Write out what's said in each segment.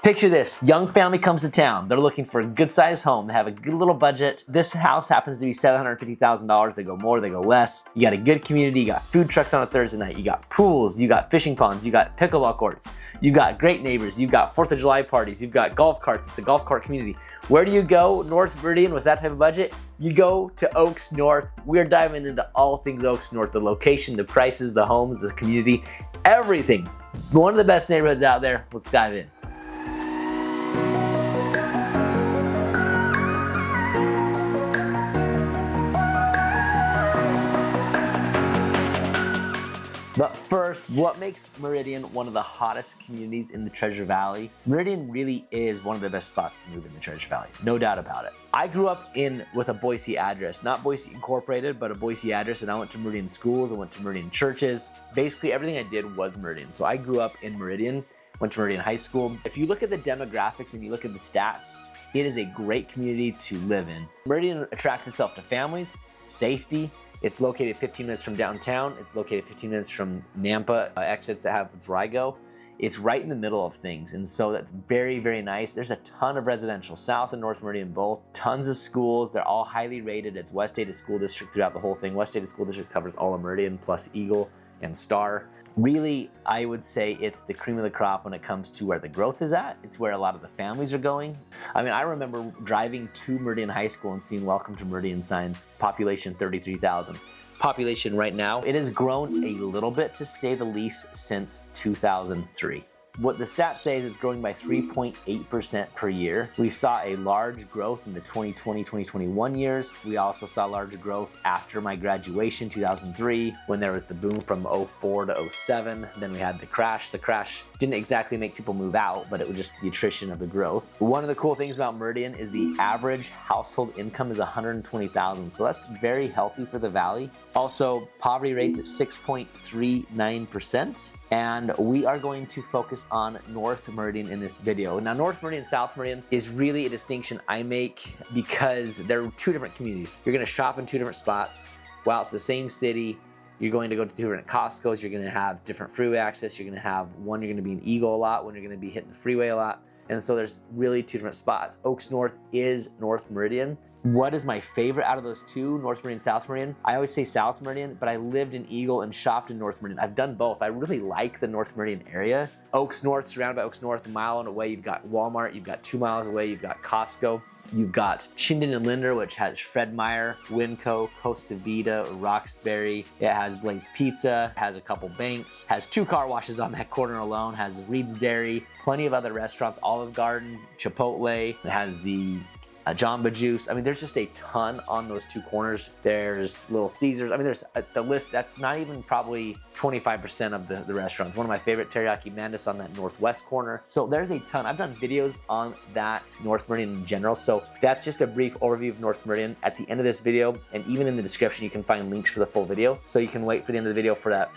Picture this, young family comes to town. They're looking for a good sized home. They have a good little budget. This house happens to be $750,000. They go more, they go less. You got a good community. You got food trucks on a Thursday night. You got pools, you got fishing ponds, you got pickleball courts. You got great neighbors. You've got 4th of July parties. You've got golf carts. It's a golf cart community. Where do you go, North Meridian, with that type of budget? You go to Oaks North. We're diving into all things Oaks North, the location, the prices, the homes, the community, everything. One of the best neighborhoods out there. Let's dive in. But first, what makes Meridian one of the hottest communities in the Treasure Valley? Meridian really is one of the best spots to move in the Treasure Valley, no doubt about it. I grew up with a Boise address, not Boise Incorporated, but a Boise address, and I went to Meridian schools, I went to Meridian churches. Basically, everything I did was Meridian. So I grew up in Meridian, went to Meridian High School. If you look at the demographics and you look at the stats, it is a great community to live in. Meridian attracts itself to families, safety. It's located 15 minutes from downtown. It's located 15 minutes from Nampa exits that happens where I go. It's right in the middle of things, and so that's very, very nice. There's a ton of residential, South and North Meridian both. Tons of schools. They're all highly rated. It's West Ada School District throughout the whole thing. West Ada School District covers all of Meridian plus Eagle and Star. Really, I would say it's the cream of the crop when it comes to where the growth is at. It's where a lot of the families are going. I mean, I remember driving to Meridian High School and seeing Welcome to Meridian signs, population 33,000. Population right now, it has grown a little bit, to say the least, since 2003. What the stats say is it's growing by 3.8% per year. We saw a large growth in the 2020-2021 years. We also saw large growth after my graduation, 2003, when there was the boom from 04 to 07. Then we had the crash. The crash didn't exactly make people move out, but it was just the attrition of the growth. One of the cool things about Meridian is the average household income is $120,000. So that's very healthy for the valley. Also, poverty rates at 6.39%. And we are going to focus on North Meridian in this video. Now, North Meridian, South Meridian is really a distinction I make because they're two different communities. You're gonna shop in two different spots. While it's the same city, you're going to go to two different Costco's. You're gonna have different freeway access. You're gonna have one, you're gonna be in Eagle a lot, one you're gonna be hitting the freeway a lot. And so there's really two different spots. Oaks North is North Meridian. What is my favorite out of those two, North Meridian, South Meridian? I always say South Meridian, but I lived in Eagle and shopped in North Meridian. I've done both. I really like the North Meridian area. Oaks North, surrounded by Oaks North, a mile and away, you've got Walmart. You've got 2 miles away, you've got Costco. You've got Chinden and Linder, which has Fred Meyer, Winco, Costa Vida, Roxbury. It has Blaze Pizza, has a couple banks, has 2 car washes on that corner alone, has Reed's Dairy, plenty of other restaurants, Olive Garden, Chipotle. It has the Jamba Juice. I mean, there's just a ton on those 2 corners. There's Little Caesars. I mean, there's the list, that's not even probably 25% of the restaurants. One of my favorite, Teriyaki Mandis on that northwest corner. So there's a ton. I've done videos on that North Meridian in general. So that's just a brief overview of North Meridian. At the end of this video, and even in the description, you can find links for the full video. So you can wait for the end of the video for that,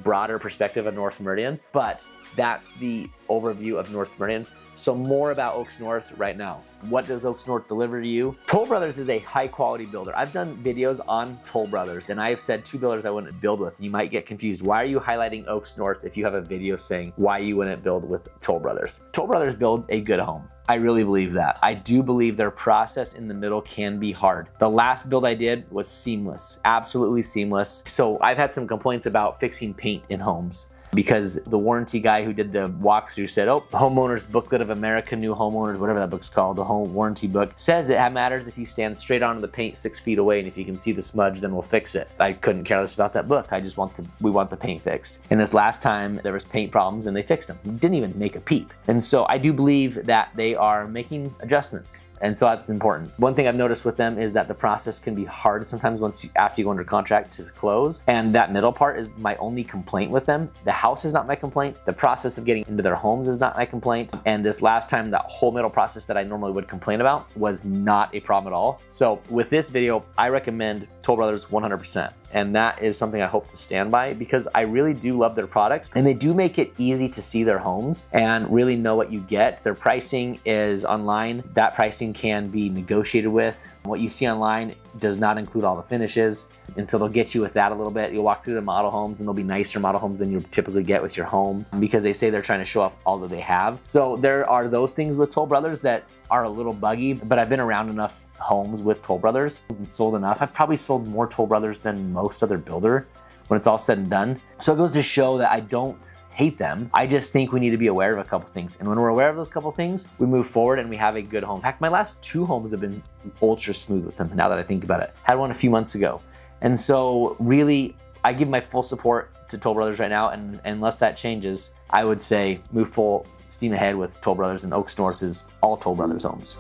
broader perspective of North Meridian. But that's the overview of North Meridian. So more about Oaks North right now. What does Oaks North deliver to you? Toll Brothers is a high quality builder. I've done videos on Toll Brothers, and I've said 2 builders I wouldn't build with. You might get confused. Why are you highlighting Oaks North if you have a video saying why you wouldn't build with Toll Brothers? Toll Brothers builds a good home. I really believe that. I do believe their process in the middle can be hard. The last build I did was seamless, absolutely seamless. So I've had some complaints about fixing paint in homes, because the warranty guy who did the walkthrough said, Homeowners Booklet of America, New Homeowners, whatever that book's called, the home warranty book, says it matters if you stand straight onto the paint 6 feet away, and if you can see the smudge, then we'll fix it. I couldn't care less about that book. I just we want the paint fixed. And this last time there was paint problems and they fixed them. Didn't even make a peep. And so I do believe that they are making adjustments. And so that's important. One thing I've noticed with them is that the process can be hard sometimes after you go under contract to close. And that middle part is my only complaint with them. The house is not my complaint. The process of getting into their homes is not my complaint. And this last time, that whole middle process that I normally would complain about was not a problem at all. So with this video, I recommend Toll Brothers 100%. And that is something I hope to stand by, because I really do love their products, and they do make it easy to see their homes and really know what you get. Their pricing is online. That pricing can be negotiated with. What you see online does not include all the finishes. And so they'll get you with that a little bit. You'll walk through the model homes and they'll be nicer model homes than you typically get with your home because they say they're trying to show off all that they have. So there are those things with Toll Brothers that are a little buggy, but I've been around enough homes with Toll Brothers and sold enough. I've probably sold more Toll Brothers than most other builder when it's all said and done. So it goes to show that I don't hate them. I just think we need to be aware of a couple things. And when we're aware of those couple things, we move forward and we have a good home. In fact, my last 2 homes have been ultra smooth with them now that I think about it. Had one a few months ago. And so really, I give my full support to Toll Brothers right now. And unless that changes, I would say move full steam ahead with Toll Brothers, and Oaks North is all Toll Brothers homes.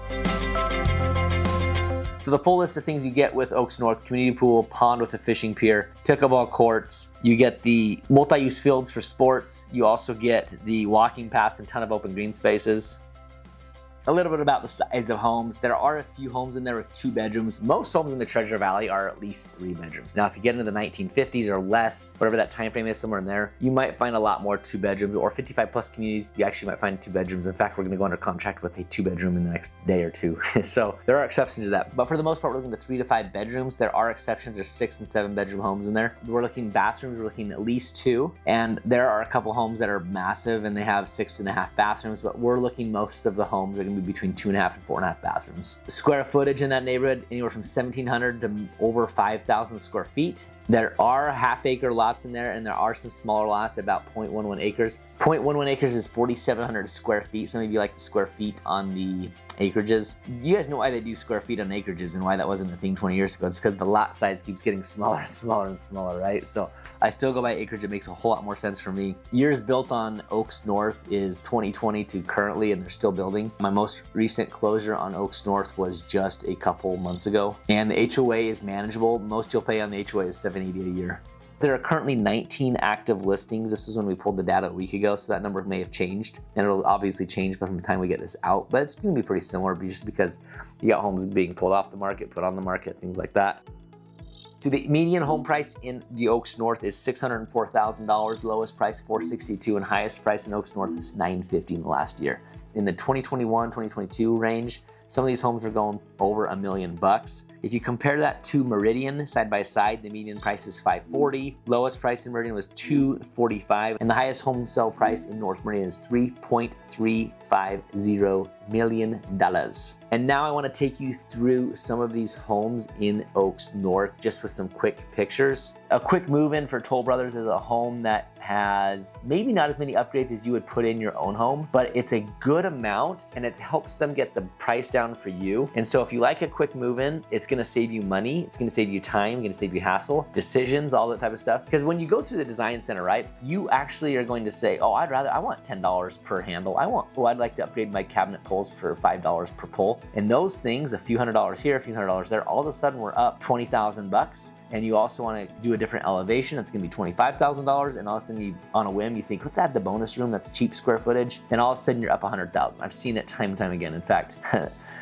So the full list of things you get with Oaks North: community pool, pond with a fishing pier, pickleball courts. You get the multi-use fields for sports. You also get the walking paths and ton of open green spaces. A little bit about the size of homes. There are a few homes in there with 2 bedrooms. Most homes in the Treasure Valley are at least 3 bedrooms. Now, if you get into the 1950s or less, whatever that time frame is, somewhere in there, you might find a lot more 2 bedrooms, or 55 plus communities, you actually might find 2 bedrooms. In fact, we're gonna go under contract with a 2 bedroom in the next day or 2. So there are exceptions to that. But for the most part, we're looking at 3 to 5 bedrooms. There are exceptions. There's 6 and 7 bedroom homes in there. We're looking bathrooms, we're looking at least 2. And there are a couple homes that are massive and they have 6.5 bathrooms, but we're looking, most of the homes are gonna be between 2.5 and 4.5 bathrooms. Square footage in that neighborhood, anywhere from 1,700 to over 5,000 square feet. There are half-acre lots in there, and there are some smaller lots, about 0.11 acres. 0.11 acres is 4,700 square feet. Some of you like the square feet on the acreages. You guys know why they do square feet on acreages and why that wasn't a thing 20 years ago. It's because the lot size keeps getting smaller and smaller and smaller, right? So I still go by acreage. It makes a whole lot more sense for me. Years built on Oaks North is 2020 to currently, and they're still building. My most recent closure on Oaks North was just a couple months ago, and the HOA is manageable. Most you'll pay on the HOA is $780 a year. There are currently 19 active listings. This is when we pulled the data a week ago, so that number may have changed, and it'll obviously change by the time we get this out, but it's gonna be pretty similar just because you got homes being pulled off the market, put on the market, things like that. So the median home price in the Oaks North is $604,000, lowest price $462,000, and highest price in Oaks North is $950,000 in the last year. In the 2021, 2022 range, some of these homes are going over $1 million. If you compare that to Meridian side by side, the median price is $540,000, lowest price in Meridian was $245,000, and the highest home sale price in North Meridian is $3.350 million. And now I want to take you through some of these homes in Oaks North just with some quick pictures. A quick move-in for Toll Brothers is a home that has maybe not as many upgrades as you would put in your own home, but it's a good amount and it helps them get the price down for you. And so if you like a quick move-in, it's gonna save you money, it's gonna save you time, gonna save you hassle, decisions, all that type of stuff. Because when you go through the design center, right, you actually are going to say, oh, I want $10 per handle. I'd like to upgrade my cabinet pulls for $5 per pull. And those things, a few $100s here, a few $100s there, all of a sudden we're up $20,000. And you also want to do a different elevation, it's going to be $25,000, and all of a sudden on a whim you think, let's add the bonus room, that's cheap square footage, and all of a sudden you're up $100,000. I've seen it time and time again. In fact,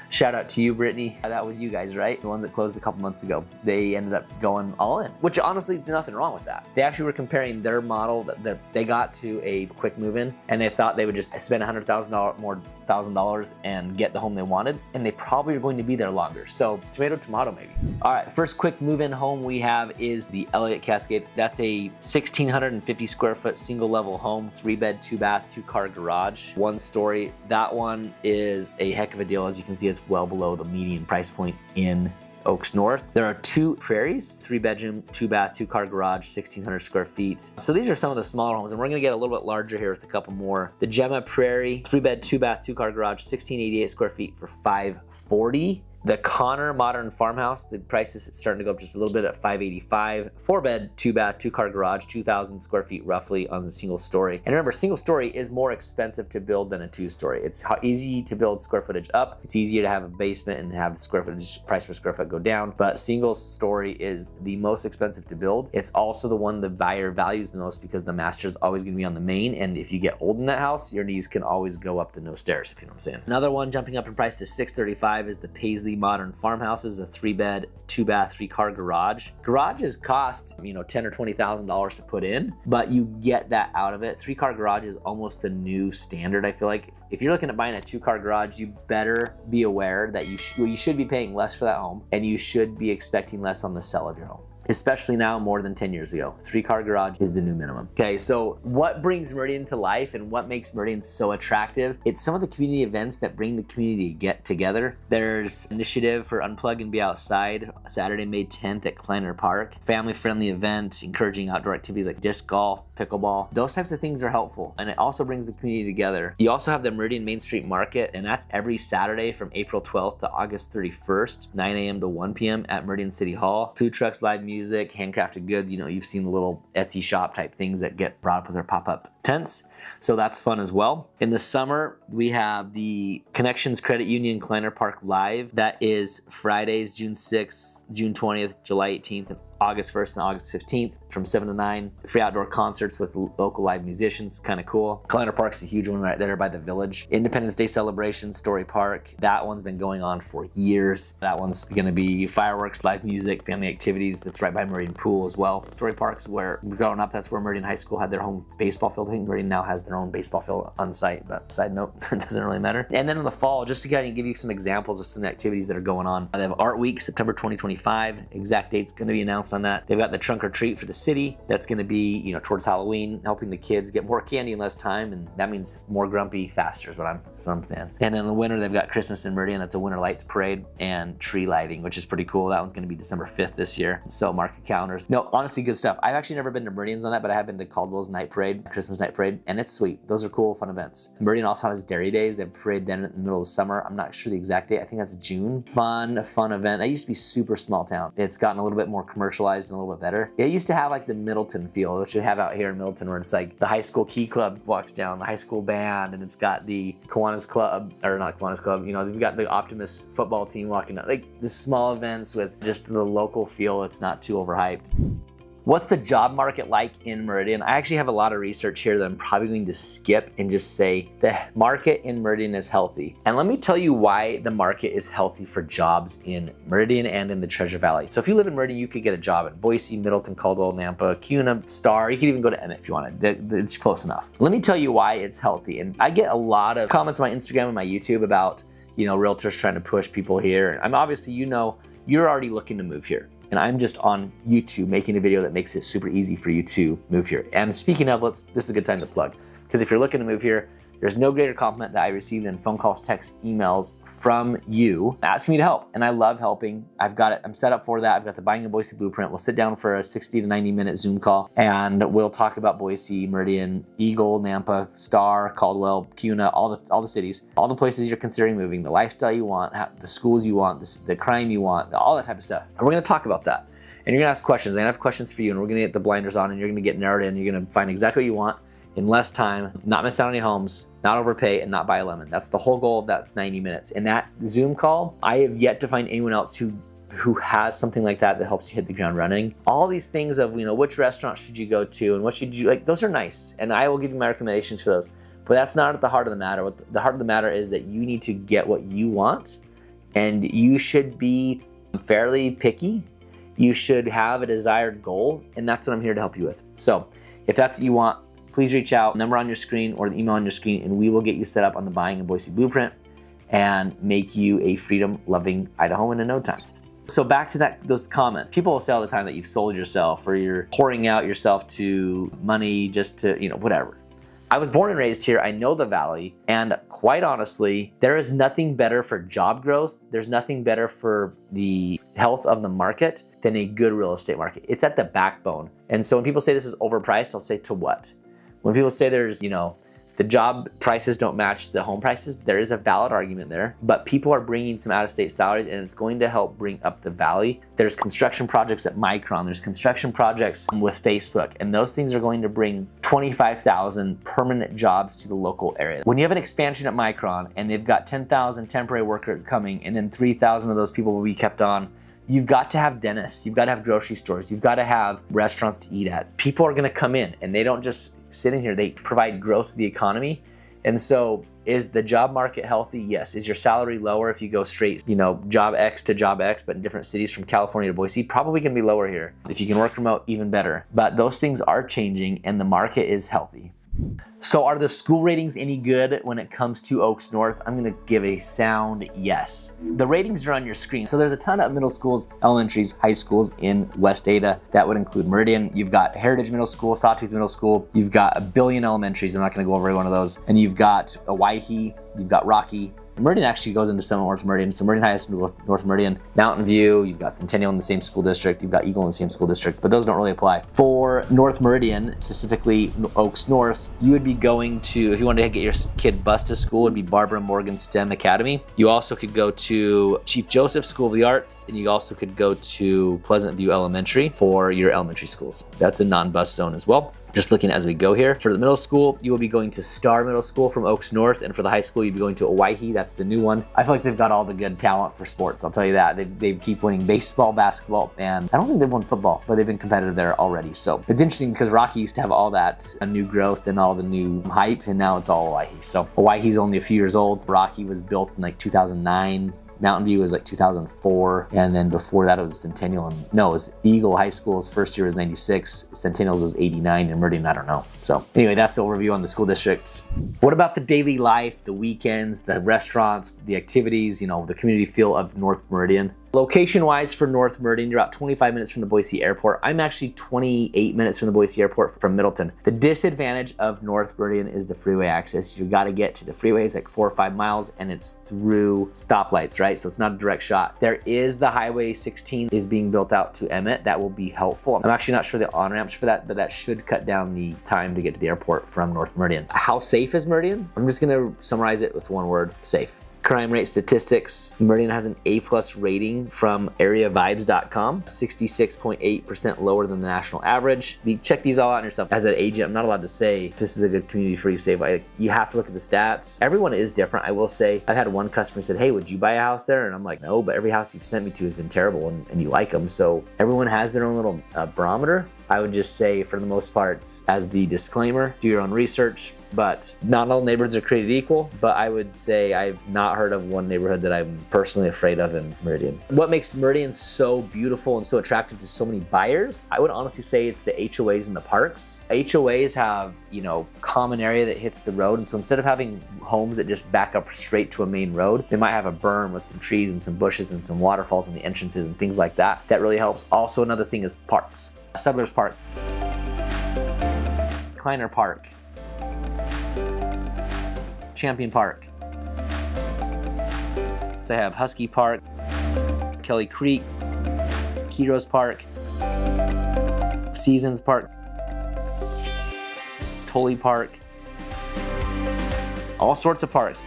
shout out to you, Brittany. That was you guys, right? The ones that closed a couple months ago. They ended up going all in, which honestly, nothing wrong with that. They actually were comparing their model that they got to a quick move-in, and they thought they would just spend $100,000 and get the home they wanted, and they probably are going to be there longer. So tomato, tomato, maybe. All right, first quick move-in home we have is the Elliott Cascade. That's a 1,650 square foot single level home, 3-bed, 2-bath, 2-car garage, 1 story. That one is a heck of a deal. As you can see, it's well below the median price point in Oaks North. There are 2 prairies, 3-bedroom, 2-bath, 2-car garage, 1,600 square feet. So these are some of the smaller homes, and we're gonna get a little bit larger here with a couple more. The Gemma Prairie, 3-bed, 2-bath, 2-car garage, 1,688 square feet for $540. The Connor Modern Farmhouse, the price is starting to go up just a little bit at $585. 4-bed, 2-bath, 2-car garage, 2,000 square feet roughly on the single story. And remember, single story is more expensive to build than a 2-story. It's how easy to build square footage up. It's easier to have a basement and have the square footage price per square foot go down. But single story is the most expensive to build. It's also the one the buyer values the most because the master is always going to be on the main. And if you get old in that house, your knees can always go up the no stairs, if you know what I'm saying. Another one jumping up in price to $635 is the Paisley Modern Farmhouses, a 3-bed, 2-bath, 3-car garage. Garages cost, $10,000 or $20,000 to put in, but you get that out of it. 3-car garage is almost the new standard, I feel like. If you're looking at buying a 2-car garage, you better be aware that you should be paying less for that home, and you should be expecting less on the sell of your home. especially now more than 10 years ago. 3-car garage is the new minimum. Okay, so what brings Meridian to life and what makes Meridian so attractive? It's some of the community events that bring the community to get together. There's initiative for Unplug and Be Outside, Saturday, May 10th at Kleiner Park. Family-friendly event, encouraging outdoor activities like disc golf, pickleball. Those types of things are helpful, and it also brings the community together. You also have the Meridian Main Street Market, and that's every Saturday from April 12th to August 31st, 9 a.m. to 1 p.m. at Meridian City Hall. Food trucks, live music, handcrafted goods. You know, you've seen the little Etsy shop type things that get brought up with their pop-up tents. So that's fun as well. In the summer, we have the Connections Credit Union Kleiner Park Live. That is Fridays, June 6th, June 20th, July 18th, and August 1st and August 15th from 7 to 9. Free outdoor concerts with local live musicians, kind of cool. Kleiner Park's a huge one right there by the village. Independence Day celebration, Story Park. That one's been going on for years. That one's gonna be fireworks, live music, family activities. That's right by Meridian Pool as well. Story Park's where, growing up, that's where Meridian High School had their home baseball field. I think Meridian now has their own baseball field on site, but side note, it doesn't really matter. And then in the fall, just to kind of give you some examples of some activities that are going on. They have Art Week, September 2025. Exact date's gonna be announced on that. They've got the Trunk or Treat for the city. That's gonna be, you know, towards Halloween, helping the kids get more candy in less time, and that means more grumpy faster is what I'm saying. And in the winter, they've got Christmas in Meridian. That's a winter lights parade and tree lighting, which is pretty cool. That one's gonna be December 5th this year. So mark your calendars. No, honestly, good stuff. I've actually never been to Meridian's on that, but I have been to Caldwell's Night Parade, Christmas Night Parade, and it's sweet. Those are cool, fun events. Meridian also has Dairy Days. They have a parade then in the middle of the summer. I'm not sure the exact date. I think that's June. Fun event. That used to be super small town. It's gotten a little bit more commercialized and a little bit better. It used to have like the Middleton feel, which we have out here in Middleton, where it's like the high school key club walks down, the high school band, and it's got the Kiwanis Club, or not Kiwanis Club, you know, they've got the Optimus football team walking out. Like the small events with just the local feel. It's not too overhyped. What's the job market like in Meridian? I actually have a lot of research here that I'm probably going to skip and just say the market in Meridian is healthy. And let me tell you why the market is healthy for jobs in Meridian and in the Treasure Valley. So if you live in Meridian, you could get a job in Boise, Middleton, Caldwell, Nampa, Kuna, Star. You could even go to Emmett if you wanted. It's close enough. Let me tell you why it's healthy. And I get a lot of comments on my Instagram and my YouTube about, you know, realtors trying to push people here. I'm obviously, you know, you're already looking to move here. And I'm just on YouTube making a video that makes it super easy for you to move here. And speaking of, this is a good time to plug. Because if you're looking to move here, there's no greater compliment that I received than phone calls, texts, emails from you asking me to help. And I love helping. I've got it. I'm set up for that. I've got the Buying in Boise Blueprint. We'll sit down for a 60 to 90 minute Zoom call, and we'll talk about Boise, Meridian, Eagle, Nampa, Star, Caldwell, Kuna, all the cities, all the places you're considering moving, the lifestyle you want, the schools you want, the crime you want, all that type of stuff. And we're going to talk about that. And you're going to ask questions. I have questions for you, and we're going to get the blinders on, and you're going to get narrowed in. You're going to find exactly what you want in less time, not miss out on any homes, not overpay, and not buy a lemon. That's the whole goal of that 90 minutes. In that Zoom call, I have yet to find anyone else who has something like that helps you hit the ground running. All these things of, you know, which restaurant should you go to and what should you like, those are nice. And I will give you my recommendations for those. But that's not at the heart of the matter. What the heart of the matter is that you need to get what you want, and you should be fairly picky. You should have a desired goal, and that's what I'm here to help you with. So if that's what you want, please reach out, number on your screen or the email on your screen, and we will get you set up on the Buying in Boise Blueprint and make you a freedom-loving Idahoan in no time. So back to those comments. People will say all the time that you've sold yourself or you're pouring out yourself to money just to, you know, whatever. I was born and raised here. I know the Valley, and quite honestly, there is nothing better for job growth. There's nothing better for the health of the market than a good real estate market. It's at the backbone. And so when people say this is overpriced, I'll say to what? When people say there's, you know, the job prices don't match the home prices, there is a valid argument there, but people are bringing some out-of-state salaries, and it's going to help bring up the Valley. There's construction projects at Micron, there's construction projects with Facebook, and those things are going to bring 25,000 permanent jobs to the local area. When you have an expansion at Micron and they've got 10,000 temporary workers coming, and then 3,000 of those people will be kept on, you've got to have dentists, you've got to have grocery stores, you've got to have restaurants to eat at. People are gonna come in, and they don't just sit in here, they provide growth to the economy. And so is the job market healthy? Yes. Is your salary lower if you go straight, you know, job X to job X, but in different cities from California to Boise? Probably gonna be lower here. If you can work remote, even better. But those things are changing, and the market is healthy. So are the school ratings any good when it comes to Oaks North? I'm gonna give a sound yes. The ratings are on your screen. So there's a ton of middle schools, elementaries, high schools in West Ada. That would include Meridian. You've got Heritage Middle School, Sawtooth Middle School. You've got a billion elementaries. I'm not gonna go over every one of those. And you've got Owyhee, you've got Rocky. Meridian actually goes into some North Meridian. So Meridian High has North Meridian, Mountain View, you've got Centennial in the same school district, you've got Eagle in the same school district, but those don't really apply. For North Meridian, specifically Oaks North, you would be going to, if you wanted to get your kid bused to school, it would be Barbara Morgan STEM Academy. You also could go to Chief Joseph School of the Arts, and you also could go to Pleasant View Elementary for your elementary schools. That's a non-bus zone as well. Just looking as we go here. For the middle school, you will be going to Star Middle School from Oaks North, and for the high school, you'll be going to Owyhee. That's the new one. I feel like they've got all the good talent for sports. I'll tell you that. They keep winning baseball, basketball, and I don't think they've won football, but they've been competitive there already. So it's interesting because Rocky used to have all that new growth and all the new hype, and now it's all Owyhee. So Owyhee's only a few years old. Rocky was built in like 2009. Mountain View was like 2004, and then before that it was Centennial, and no, it was Eagle High School's first year was 96, Centennial's was 89, and Meridian, I don't know. So anyway, that's the overview on the school districts. What about the daily life, the weekends, the restaurants, the activities, you know, the community feel of North Meridian? Location-wise for North Meridian, you're about 25 minutes from the Boise Airport. I'm actually 28 minutes from the Boise Airport from Middleton. The disadvantage of North Meridian is the freeway access. You gotta get to the freeway. It's like 4 or 5 miles, and it's through stoplights, right? So it's not a direct shot. There is the Highway 16 is being built out to Emmett. That will be helpful. I'm actually not sure the on-ramps for that, but that should cut down the time to get to the airport from North Meridian. How safe is Meridian? I'm just gonna summarize it with one word: safe. Crime rate statistics. Meridian has an A+ rating from areavibes.com, 66.8% lower than the national average. You check these all out yourself. As an agent, I'm not allowed to say this is a good community for you safe. You have to look at the stats. Everyone is different. I will say, I've had one customer said, hey, would you buy a house there? And I'm like, no, but every house you've sent me to has been terrible, and you like them. So everyone has their own little barometer. I would just say, for the most part, as the disclaimer, do your own research. But not all neighborhoods are created equal, but I would say I've not heard of one neighborhood that I'm personally afraid of in Meridian. What makes Meridian so beautiful and so attractive to so many buyers? I would honestly say it's the HOAs and the parks. HOAs have, you know, common area that hits the road, and so instead of having homes that just back up straight to a main road, they might have a berm with some trees and some bushes and some waterfalls in the entrances and things like that. That really helps. Also, another thing is parks. Settlers Park, Kleiner Park, Champion Park. So I have Husky Park, Kelly Creek, Kiros Park, Seasons Park, Tully Park, all sorts of parks.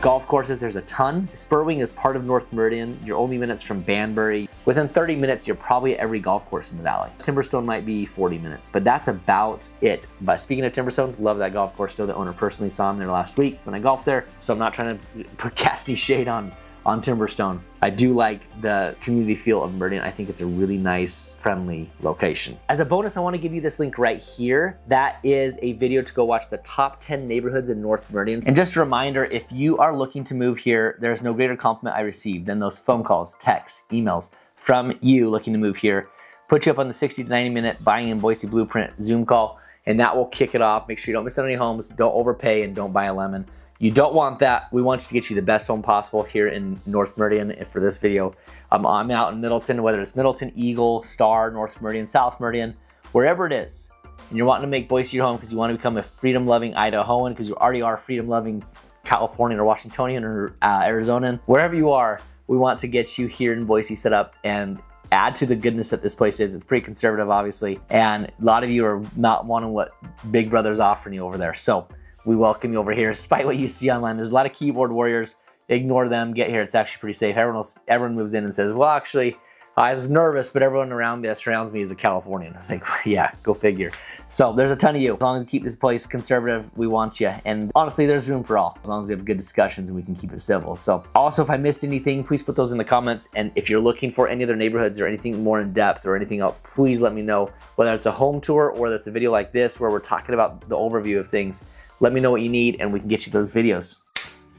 Golf courses, there's a ton. Spurwing is part of North Meridian. You're only minutes from Banbury. Within 30 minutes, you're probably at every golf course in the valley. Timberstone might be 40 minutes, but that's about it. But speaking of Timberstone, love that golf course. Still, the owner personally saw him there last week when I golfed there. So I'm not trying to cast any shade on Timberstone. I do like the community feel of Meridian. I think it's a really nice, friendly location. As a bonus, I want to give you this link right here. That is a video to go watch the top 10 neighborhoods in North Meridian. And just a reminder, if you are looking to move here, there's no greater compliment I received than those phone calls, texts, emails from you looking to move here. Put you up on the 60 to 90 minute buying in Boise blueprint Zoom call, and that will kick it off. Make sure you don't miss out on any homes, don't overpay, and don't buy a lemon. You don't want that. We want you to get you the best home possible here in North Meridian. And for this video, I'm out in Middleton, whether it's Middleton, Eagle, Star, North Meridian, South Meridian, wherever it is, and you're wanting to make Boise your home because you want to become a freedom-loving Idahoan, because you already are a freedom-loving Californian or Washingtonian or Arizonan, wherever you are, we want to get you here in Boise set up and add to the goodness that this place is. It's pretty conservative, obviously, and a lot of you are not wanting what Big Brother's offering you over there. So we welcome you over here, despite what you see online. There's a lot of keyboard warriors. Ignore them. Get here. It's actually pretty safe. Everyone moves in and says, well, actually, I was nervous, but everyone around me that surrounds me is a Californian. I was like, yeah, go figure. So there's a ton of you. As long as you keep this place conservative, we want you. And honestly, there's room for all, as long as we have good discussions and we can keep it civil. So also, if I missed anything, please put those in the comments. And if you're looking for any other neighborhoods or anything more in depth or anything else, please let me know. Whether it's a home tour or whether it's a video like this where we're talking about the overview of things, let me know what you need and we can get you those videos.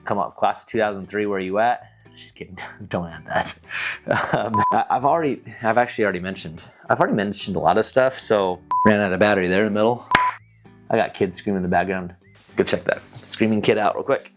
Come on, class of 2003, where are you at? Just kidding. Don't add that. I've actually already mentioned a lot of stuff. So ran out of battery there in the middle. I got kids screaming in the background. Go check that screaming kid out real quick.